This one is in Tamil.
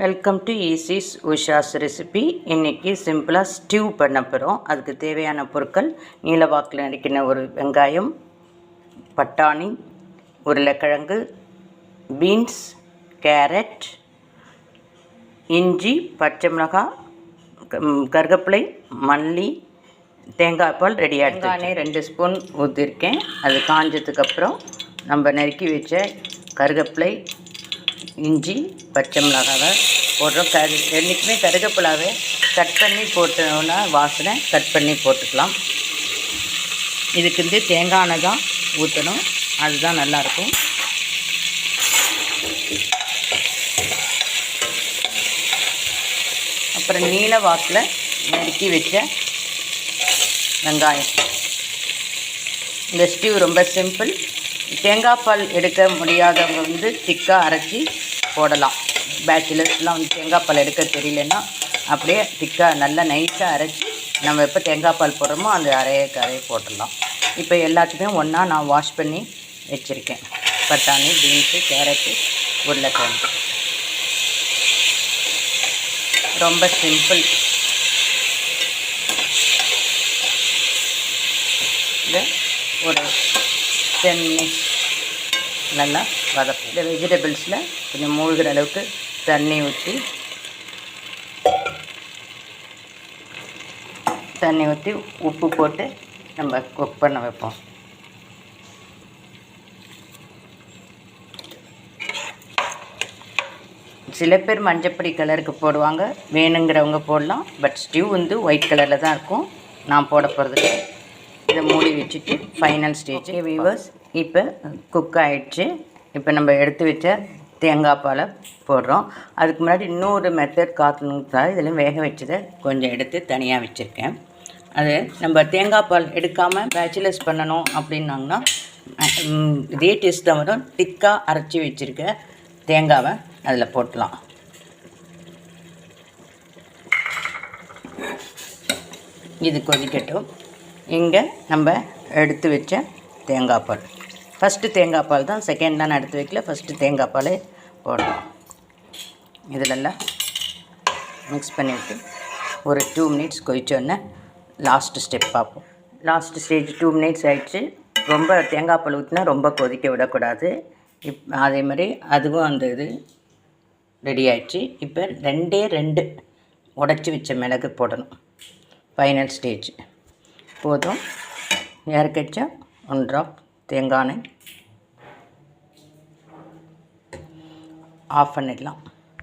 Welcome to Easy's Usha's recipe. இன்றைக்கி சிம்பிளாக ஸ்டியூ பண்ண போகிறோம். அதுக்கு தேவையான பொருட்கள்: நீலவாக்கில் நறுக்கின ஒரு வெங்காயம், பட்டாணி, உருளைக்கிழங்கு, பீன்ஸ், கேரட், இஞ்சி, பச்சை மிளகாய், கருவேப்பிலை, மல்லி, தேங்காய் பால் ரெடி ஆகிடுச்சு. 2 ஸ்பூன் ஊற்றிருக்கேன். அது காஞ்சதுக்கப்புறம் நம்ம நறுக்கி வச்ச கருவேப்பிலை, இஞ்சி, பச்சை மிளகாவை போடுறோம். என்றைக்குமே கருவேப்பிலாவை கட் பண்ணி போட்டோன்னா வாசனை கட் பண்ணி போட்டுக்கலாம். இதுக்கு வந்து தேங்காய் எண்ணெய் தான் ஊற்றணும், அதுதான் நல்லாயிருக்கும். அப்புறம் நீல வாக்கில் நறுக்கி வச்ச வெங்காயம். இந்த ஸ்டியூ ரொம்ப சிம்பிள். தேங்காய் பால் எடுக்க முடியாதவங்க வந்து திக்காக அரைச்சி போடலாம். பேச்சுலர்ஸ்லாம் வந்து தேங்காய் பால் எடுக்க தெரியலன்னா அப்படியே திக்காக நல்லா நைஸாக அரைச்சி நம்ம எப்போ தேங்காய் பால் போடுறோமோ அந்த அரைய போட்டுடலாம். இப்போ எல்லாத்தையுமே ஒன்றா நான் வாஷ் பண்ணி வச்சுருக்கேன். பட்டாணி, பீன்ஸு, கேரட்டு, உருளைக்கிழங்கு. ரொம்ப சிம்பிள். இதை ஒரு 10 மினிட்ஸ் நல்லா வதக்கும். இந்த வெஜிடபிள்ஸில் கொஞ்சம் மூழ்கிற அளவுக்கு தண்ணி ஊற்றி உப்பு போட்டு நம்ம குக் பண்ண வைப்போம். சில பேர் மஞ்சப்பொடி கலருக்கு போடுவாங்க, வேணுங்கிறவங்க போடலாம். பட் ஸ்டியூ வந்து ஒயிட் கலரில் தான் இருக்கும். நான் போட போகிறது. இதை மூடி வச்சுட்டு ஃபைனல் ஸ்டேஜ். வீவர்ஸ், இப்போ குக் ஆகிடுச்சு. இப்போ நம்ம எடுத்து வச்ச தேங்காய் பாலை போடுறோம். அதுக்கு முன்னாடி இன்னொரு மெத்தட் காட்டணுங்கிறதுக்காக இதில் வேக வச்சதை கொஞ்சம் எடுத்து தனியாக வச்சுருக்கேன். அது நம்ம தேங்காய் பால் எடுக்காமல் பேச்சுலர்ஸ் பண்ணணும் அப்படின்னாங்கன்னா இதே டேஸ்ட் தான் வரும். திக்காக அரைச்சி வச்சுருக்க தேங்காவை அதில் போட்டலாம். இது கொதிக்கட்டும். இங்கே நம்ம எடுத்து வச்ச தேங்காய் பால், ஃபஸ்ட்டு தேங்காய் பால் தான், செகண்ட் தான் எடுத்து வைக்கல. ஃபஸ்ட்டு தேங்காய் பால் போடணும். இதிலெல்லாம் மிக்ஸ் பண்ணிவிட்டு ஒரு 2 மினிட்ஸ் கொதிச்சோடனே லாஸ்ட்டு ஸ்டெப் பார்ப்போம். லாஸ்ட் ஸ்டேஜ் 2 மினிட்ஸ் ஆகிடுச்சு. ரொம்ப தேங்காய் பால் ஊற்றினா ரொம்ப கொதிக்க விடக்கூடாது. அதே மாதிரி அதுவும் அந்த இது ரெடி ஆகிடுச்சு. இப்போ 2 உடச்சி வச்ச மிளகு போடணும். ஃபைனல் ஸ்டேஜ் போதும். இறக்கச்ச 1 ட்ராப் தேங்காய் எண்ணெய் ஆஃப் பண்ணிடலாம்.